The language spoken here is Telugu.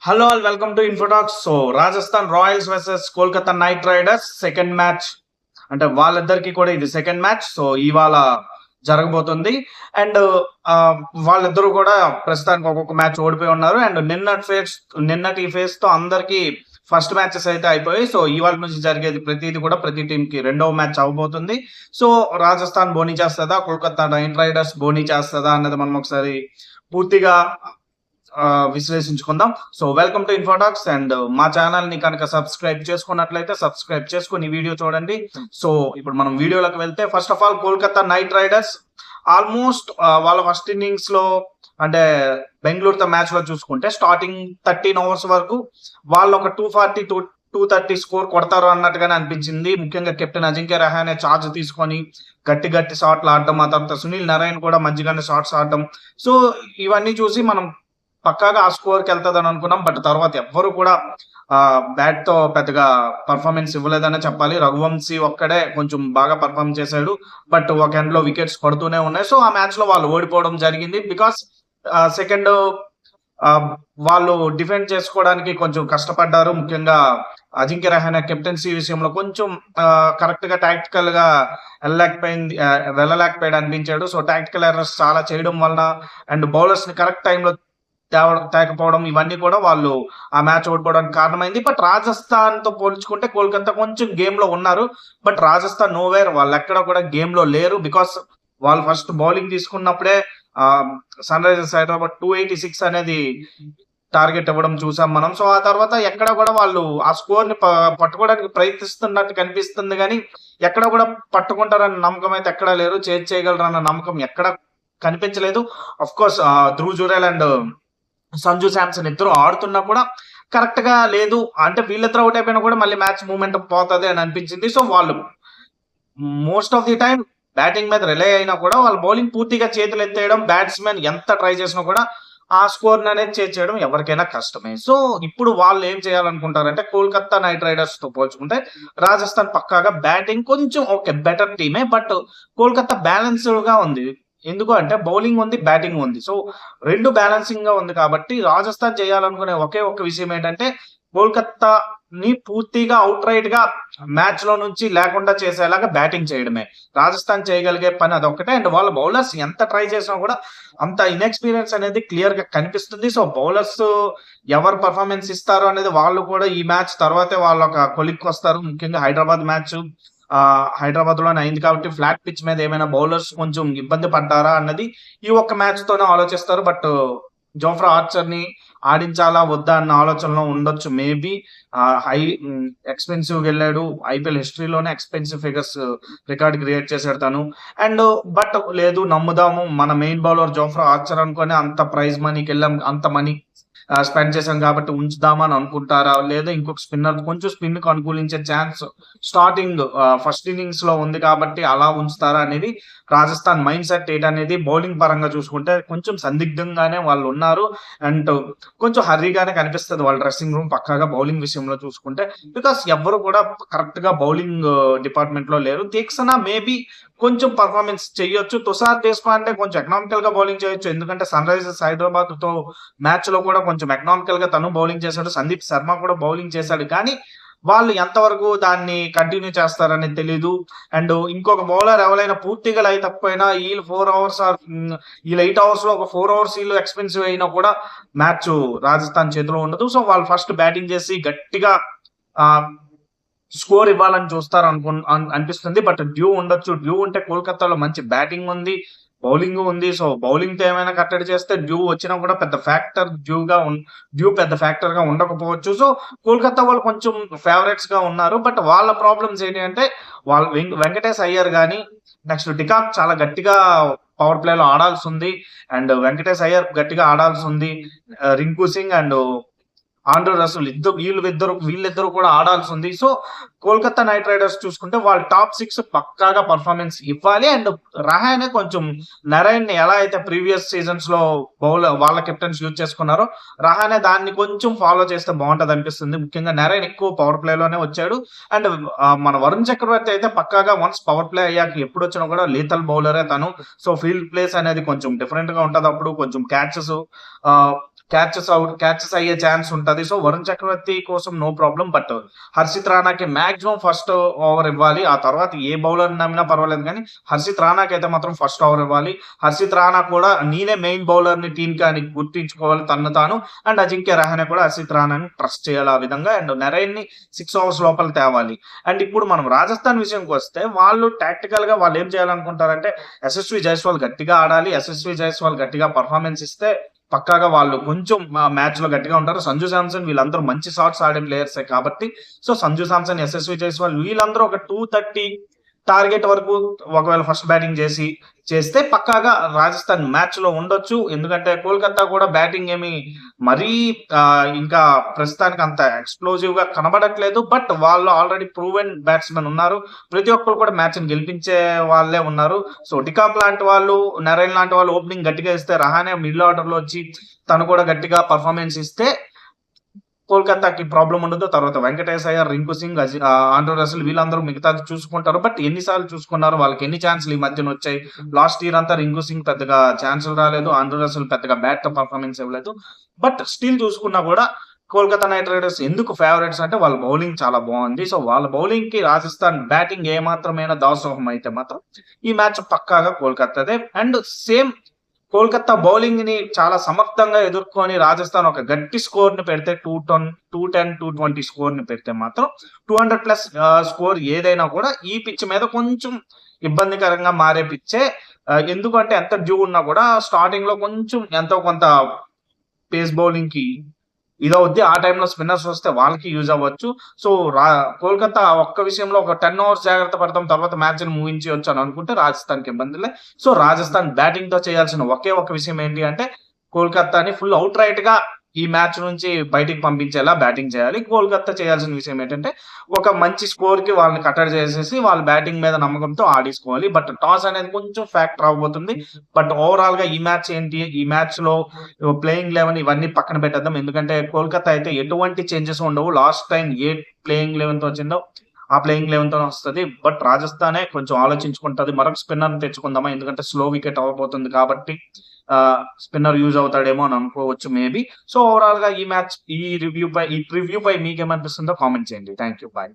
Hello all welcome to ఇన్ఫోటాక్స్. So Rajasthan Royals versus Kolkata night riders second match. అంటే వాళ్ళిద్దరికి కూడా ఇది సెకండ్ మ్యాచ్. సో ఇవాళ జరగబోతుంది. అండ్ వాళ్ళిద్దరూ కూడా ప్రస్తుతానికి ఒక్కొక్క మ్యాచ్ ఓడిపోయి ఉన్నారు. అండ్ నిన్నటి ఫేస్ తో అందరికి ఫస్ట్ మ్యాచెస్ అయితే అయిపోయాయి. సో ఇవాళ నుంచి జరిగేది ప్రతిది కూడా ప్రతి టీం కి రెండవ మ్యాచ్ అవబోతుంది. సో రాజస్థాన్ బోనీ చేస్తుందా, కోల్కతా నైట్ రైడర్స్ బోనీ చేస్తుందా అన్నది మనం ఒకసారి పూర్తిగా విశ్లేషించుకుందాం. So welcome to Infotalks. And మా ఛానల్ ని కనుక సబ్స్క్రైబ్ చేసుకున్నట్లయితే సబ్స్క్రైబ్ చేసుకుని వీడియో చూడండి. సో ఇప్పుడు మనం వీడియోలోకి వెళ్తే, first of all Kolkata night riders almost వాళ్ళ ఫస్ట్ ఇన్నింగ్స్ లో అంటే బెంగళూరుతో మ్యాచ్ లో చూసుకుంటే స్టార్టింగ్ 13 ఓవర్స్ వరకు వాళ్ళు ఒక 240 230 స్కోర్ కొడతారు అన్నట్టుగానే అనిపించింది. ముఖ్యంగా కెప్టెన్ అజింక్య రహానే చార్జ్ తీసుకొని గట్టి గట్టి షాట్లు ఆడటం, ఆ తర్వాత సునీల్ నారాయణ కూడా మధ్యగానే షాట్స్ ఆడటం. సో ఇవన్నీ చూసి మనం పక్కాగా ఆ స్కోర్ కి వెళ్తుందని అనుకున్నాం. బట్ తర్వాత ఎవ్వరు కూడా బ్యాట్ తో పెద్దగా పర్ఫార్మెన్స్ ఇవ్వలేదనే చెప్పాలి. రఘువంశీ ఒక్కడే కొంచెం బాగా పర్ఫార్మ్ చేశాడు. బట్ ఒక ఎండ్ లో వికెట్స్ పడుతూనే ఉన్నాయి. సో ఆ మ్యాచ్ లో వాళ్ళు ఓడిపోవడం జరిగింది. బికాస్ సెకండ్ వాళ్ళు డిఫెండ్ చేసుకోవడానికి కొంచెం కష్టపడ్డారు. ముఖ్యంగా అజింక్య రహానే కెప్టెన్సీ విషయంలో కొంచెం కరెక్ట్ గా టాక్టికల్ గా వెళ్ళలేకపోయాడు అనిపించాడు. సో టాక్టికల్ ఎర్రర్స్ చాలా చేయడం వలన అండ్ బౌలర్స్ ని కరెక్ట్ టైంలో తేకపోవడం, ఇవన్నీ కూడా వాళ్ళు ఆ మ్యాచ్ ఓడిపోవడానికి కారణమైంది. బట్ రాజస్థాన్ తో పోల్చుకుంటే కోల్కతా కొంచెం గేమ్ లో ఉన్నారు. బట్ రాజస్థాన్ నోవేర్, వాళ్ళు ఎక్కడ కూడా గేమ్ లో లేరు. బికాస్ వాళ్ళు ఫస్ట్ బౌలింగ్ తీసుకున్నప్పుడే సన్ రైజర్స్ హైదరాబాద్ 286 అనేది టార్గెట్ ఇవ్వడం చూసాం మనం. సో ఆ తర్వాత ఎక్కడ కూడా వాళ్ళు ఆ స్కోర్ ని పట్టుకోవడానికి ప్రయత్నిస్తున్నట్టు కనిపిస్తుంది, కానీ ఎక్కడ కూడా పట్టుకుంటారన్న నమ్మకం అయితే ఎక్కడా లేరు. చేయగలరు అన్న నమ్మకం ఎక్కడ కనిపించలేదు. Of course Dhruv Jurel and Sanju Samson ఇద్దరు ఆడుతున్నా కూడా కరెక్ట్ గా లేదు. అంటే వీళ్ళిద్దరు అవుట్ అయిపోయినా కూడా మళ్ళీ మ్యాచ్ మూమెంట్ పోతుంది అని అనిపించింది. సో వాళ్ళు most of the time batting మీద రిలే అయినా కూడా వాళ్ళ బౌలింగ్ పూర్తిగా చేతులు ఎత్తేయడం, బ్యాట్స్మెన్ ఎంత ట్రై చేసినా కూడా ఆ స్కోర్ అనేది చేయడం ఎవరికైనా కష్టమే. సో ఇప్పుడు వాళ్ళు ఏం చేయాలనుకుంటారంటే, కోల్కతా నైట్ రైడర్స్ తో పోల్చుకుంటే రాజస్థాన్ పక్కాగా బ్యాటింగ్ కొంచెం ఓకే బెటర్ టీమే. బట్ కోల్కతా బ్యాలెన్స్డ్ గా ఉంది. ఎందుకు అంటే బౌలింగ్ ఉంది, బ్యాటింగ్ ఉంది. సో రెండు బ్యాలెన్సింగ్ గా ఉంది. కాబట్టి రాజస్థాన్ చేయాలనుకునే ఒకే ఒక విషయం ఏంటంటే, కోల్కతా ని పూర్తిగా అవుట్ రైట్ గా మ్యాచ్ లో నుంచి లేకుండా చేసేలాగా బ్యాటింగ్ చేయడమే రాజస్థాన్ చేయగలిగే పని, అదొక్కటే. అండ్ వాళ్ళ బౌలర్స్ ఎంత ట్రై చేసినా కూడా అంత ఇన్ఎక్స్పీరియన్స్ అనేది క్లియర్ గా కనిపిస్తుంది. సో బౌలర్స్ ఎవరు పర్ఫార్మెన్స్ ఇస్తారు అనేది వాళ్ళు కూడా ఈ మ్యాచ్ తర్వాతే వాళ్ళు ఒక కొలిక్కి వస్తారు. ముఖ్యంగా హైదరాబాద్ మ్యాచ్ హైదరాబాద్ లోనే అయింది కాబట్టి ఫ్లాట్ పిచ్ మీద ఏమైనా బౌలర్స్ కొంచెం ఇబ్బంది పడ్డారా అన్నది ఈ ఒక్క మ్యాచ్ తోనే ఆలోచిస్తారు. బట్ జోఫ్రా ఆర్చర్ ని ఆడించాలా వద్దా అన్న ఆలోచనలో ఉండొచ్చు. మేబీ హై ఎక్స్పెన్సివ్ వెళ్ళాడు, ఐపీఎల్ హిస్టరీలోనే ఎక్స్పెన్సివ్ ఫిగర్స్ రికార్డ్ క్రియేట్ చేశాడు తను. అండ్ బట్ లేదు, నమ్ముదాము మన మెయిన్ బౌలర్ జోఫ్రా ఆర్చర్ అనుకొని అంత ప్రైజ్ మనీకి వెళ్ళాం, అంత మనీ స్పెండ్ చేశాం కాబట్టి ఉంచుదామని అనుకుంటారా, లేదా ఇంకొక స్పిన్నర్ కొంచెం స్పిన్ కు అనుకూలించే ఛాన్స్ స్టార్టింగ్ ఫస్ట్ ఇన్నింగ్స్ లో ఉంది కాబట్టి అలా ఉంచుతారా అనేది రాజస్థాన్ మైండ్ సెట్ ఏంటనేది బౌలింగ్ పరంగా చూసుకుంటే కొంచెం సందిగ్ధంగానే వాళ్ళు ఉన్నారు. అండ్ కొంచెం హర్రీగానే కనిపిస్తుంది వాళ్ళ డ్రెస్సింగ్ రూమ్ పక్కాగా బౌలింగ్ విషయంలో చూసుకుంటే. బికాస్ ఎవరు కూడా కరెక్ట్ గా బౌలింగ్ డిపార్ట్మెంట్ లో లేరు. తీక్సనా మేబీ కొంచెం పర్ఫార్మెన్స్ చేయొచ్చు. తుషార్ దేశపాండే కొంచెం ఎకనామికల్ గా బౌలింగ్ చేయొచ్చు, ఎందుకంటే సన్ రైజర్స్ హైదరాబాద్ తో మ్యాచ్ లో కూడా కొంచెం ఎకనామికల్ గా తను బౌలింగ్ చేశాడు, సందీప్ శర్మ కూడా బౌలింగ్ చేశాడు. కానీ వాళ్ళు ఎంతవరకు దాన్ని కంటిన్యూ చేస్తారని తెలీదు. అండ్ ఇంకొక బౌలర్ ఎవరైనా పూర్తిగా లై తప్పైనా వీళ్ళు 4 అవర్స్ వీళ్ళు 8 అవర్స్ లో ఒక 4 అవర్స్ వీళ్ళు ఎక్స్పెన్సివ్ అయినా కూడా మ్యాచ్ రాజస్థాన్ చేతిలో ఉండదు. సో వాళ్ళు ఫస్ట్ బ్యాటింగ్ చేసి గట్టిగా స్కోర్ ఇవ్వాలని చూస్తారు అనిపిస్తుంది. బట్ డ్యూ ఉండొచ్చు. డ్యూ ఉంటే కోల్కతాలో మంచి బ్యాటింగ్ ఉంది, బౌలింగ్ ఉంది. సో బౌలింగ్ తో ఏమైనా కట్టడి చేస్తే డ్యూ వచ్చినా కూడా పెద్ద ఫ్యాక్టర్ డ్యూ పెద్ద ఫ్యాక్టర్ గా ఉండకపోవచ్చు. సో కోల్కతా వాళ్ళు కొంచెం ఫేవరెట్స్ గా ఉన్నారు. బట్ వాళ్ళ ప్రాబ్లమ్స్ ఏంటి అంటే, వాళ్ళు వెంకటేష్ అయ్యర్ గానీ నెక్స్ట్ డికాక్ చాలా గట్టిగా పవర్ ప్లే లో ఆడాల్సి ఉంది. అండ్ వెంకటేష్ అయ్యర్ గట్టిగా ఆడాల్సి ఉంది. రింకు సింగ్ అండ్ ఆండ్రూ రసూల్ వీళ్ళిద్దరు కూడా ఆడాల్సి ఉంది. సో కోల్కతా నైట్ రైడర్స్ చూసుకుంటే వాళ్ళు టాప్ 6 పక్కాగా పర్ఫార్మెన్స్ ఇవ్వాలి. అండ్ రహానే కొంచెం నరైన్ ని ఎలా అయితే ప్రీవియస్ సీజన్స్ లో వాళ్ళ కెప్టెన్స్ యూజ్ చేసుకున్నారో రహానే దాన్ని కొంచెం ఫాలో చేస్తే బాగుంటది అనిపిస్తుంది. ముఖ్యంగా నరైన్ ఎక్కువ పవర్ ప్లే లోనే వచ్చాడు. అండ్ మన వరుణ్ చక్రవర్తి అయితే పక్కాగా వన్స్ పవర్ ప్లే అయ్యాక ఎప్పుడు వచ్చినా కూడా లీతల్ బౌలరే తను. సో ఫీల్డ్ ప్లేస్ అనేది కొంచెం డిఫరెంట్ గా ఉంటది. అప్పుడు కొంచెం క్యాచెస్ క్యాచెస్ అయ్యే ఛాన్స్ ఉంటది. సో, వరుణ్ చక్రవర్తి కోసం నో ప్రాబ్లమ్. బట్ హర్షిత్ రాణాకి మాక్సిమం ఫస్ట్ ఓవర్ ఇవ్వాలి. ఆ తర్వాత ఏ బౌలర్‌ని నమ్మినా పర్వాలేదు గానీ, హర్షిత్ రాణాకైతే మాత్రం ఫస్ట్ ఓవర్ ఇవ్వాలి. హర్షిత్ రాణా కూడా నేనే మెయిన్ బౌలర్‌ని టీమ్‌కి అని గుర్తించుకోవాలి తనను తాను. అండ్ అజింక్య రహానె కూడా హర్షిత్ రాణాని ట్రస్ట్ చేయాలి ఆ విధంగా. అండ్ నరైన్‌ని 6 ఓవర్స్ లోపల తేవాలి. అండ్ ఇప్పుడు మనం రాజస్థాన్ విషయంకొస్తే వాళ్ళు టాక్టికల్‌గా వాళ్ళేం చేయాలనుకుంటారంటే, యశస్వి జైస్వాల్ గట్టిగా ఆడాలి. యశస్వి జైస్వాల్ గట్టిగా పెర్ఫార్మన్స్ ఇస్తే పక్కాగా వాళ్ళు కొంచెం మ్యాచ్‌లో గట్టిగా ఉంటారు. సంజు శాంసన్ వీళ్ళందరూ మంచి షాట్స్ ఆడే ప్లేయర్సే కాబట్టి, సో, సంజు శాంసన్, యశస్వి జైస్వాల్ వీళ్ళందరూ ఒక 230 టార్గెట్ వరకు ఒకవేళ ఫస్ట్ బ్యాటింగ్ చేస్తే పక్కాగా రాజస్థాన్ మ్యాచ్‌లో ఉండొచ్చు. ఎందుకంటే కోల్‌కత్తా కూడా బ్యాటింగ్ ఏమి మరీ ఇంకా ప్రస్తుతానికి అంత ఎక్స్‌ప్లోజివ్‌గా కనబడట్లేదు. బట్ వాళ్ళు ఆల్రెడీ ప్రూవెన్ బ్యాట్స్‌మెన్ ఉన్నారు. ప్రతి ఒక్కళ్ళు కూడా మ్యాచ్‌ని గెలిపించే వాళ్ళే ఉన్నారు. సో, డికాక్ లాంటి వాళ్ళు, నరైన్ లాంటి వాళ్ళు ఓపెనింగ్ గట్టిగా ఇస్తే, రహానె మిడిల్ ఆర్డర్‌లో వచ్చి తను కూడా గట్టిగా పెర్ఫార్మన్స్ ఇస్తే కోల్‌కత్తాకి ప్రాబ్లమ్ ఉండదు. తర్వాత వెంకటేష్ అయ్యర్, రింకు సింగ్, ఆండ్రూ రసెల్ వీళ్ళందరూ మిగతాది చూసుకుంటారు. బట్ ఎన్ని సార్లు చూసుకున్నారు? వాళ్ళకి ఎన్ని ఛాన్స్‌లు ఈ మధ్యన వచ్చాయి? లాస్ట్ ఇయర్ అంతా రింకు సింగ్ పెద్దగా ఛాన్స్‌లు రాలేదు. ఆండ్రూ రసెల్ పెద్దగా బ్యాట్‌తో పెర్ఫార్మన్స్ ఇవ్వలేదు. బట్ స్టిల్ చూసుకున్నా కూడా కోల్‌కత్తా నైట్ రైడర్స్ ఎందుకు ఫేవరెట్స్ అంటే వాళ్ళ బౌలింగ్ చాలా బాగుంది. సో, వాళ్ళ బౌలింగ్‌కి రాజస్థాన్ బ్యాటింగ్ ఏమాత్రమైనా దాసోహం అయితే మాత్రం ఈ మ్యాచ్ పక్కాగా కోల్‌కత్తాదే. అండ్ సేమ్ కోల్‌కత్తా బౌలింగ్‌ని చాలా సమర్థంగా ఎదుర్కొని రాజస్థాన్ ఒక గట్టి స్కోర్‌ని పెడితే 210, 220 స్కోర్‌ని పెడితే మాత్రం 200+ స్కోర్ ఏదైనా కూడా ఈ పిచ్ మీద కొంచెం ఇబ్బందికరంగా మారే పిచ్చే. ఎందుకంటే ఎంత డ్యూ ఉన్నా కూడా స్టార్టింగ్‌లో కొంచెం ఎంతో కొంత పేస్ బౌలింగ్‌కి ఇదవుద్ది. ఆ టైంలో స్పిన్నర్స్ వస్తే వాళ్ళకి యూజ్ అవ్వచ్చు. సో, కోల్‌కత్తా ఒక్క విషయంలో ఒక 10 ఓవర్స్ జాగ్రత్త పడతాం. తర్వాత మ్యాచ్‌ని ముగించవచ్చు అని అనుకుంటే రాజస్థాన్‌కి ఇబ్బందిలే. సో, రాజస్థాన్ బ్యాటింగ్‌తో చేయాల్సిన ఒకే ఒక విషయం ఏంటి అంటే కోల్‌కత్తాని ఫుల్ ఔట్‌రైట్‌గా ఈ మ్యాచ్ నుంచి బయటికి పంపించేలా బ్యాటింగ్ చేయాలి. కోల్‌కత్తా చేయాల్సిన విషయం ఏంటంటే ఒక మంచి స్కోర్‌కి వాళ్ళని కట్టడి చేసేసి వాళ్ళ బ్యాటింగ్ మీద నమ్మకంతో ఆడేసుకోవాలి. బట్ టాస్ అనేది కొంచెం ఫ్యాక్టర్ అవ్వబోతుంది. బట్ ఓవరాల్‌గా ఈ మ్యాచ్ ఏంటి? ఈ మ్యాచ్‌లో ప్లేయింగ్ 11 ఇవన్నీ పక్కన పెట్టేద్దాం. ఎందుకంటే కోల్‌కత్తా అయితే ఎటువంటి చేంజెస్ ఉండవు. లాస్ట్ టైమ్ ఏ ప్లేయింగ్ 11తో వచ్చిందో ఆ ప్లేయింగ్ 11తోనే వస్తది. బట్ రాజస్థానే కొంచెం ఆలోచించుకుంటది. మరొక స్పిన్నర్‌ని తెచ్చుకుందామా? ఎందుకంటే స్లో వికెట్ అవ్వబోతుంది కాబట్టి స్పిన్నర్ యూజ్ అవుతాడేమో అని అనుకోవచ్చు మేబీ. సో, ఓవరాల్‌గా ఈ ప్రివ్యూపై మీకేమనిపిస్తుందో కామెంట్ చేయండి. Thank you. బై.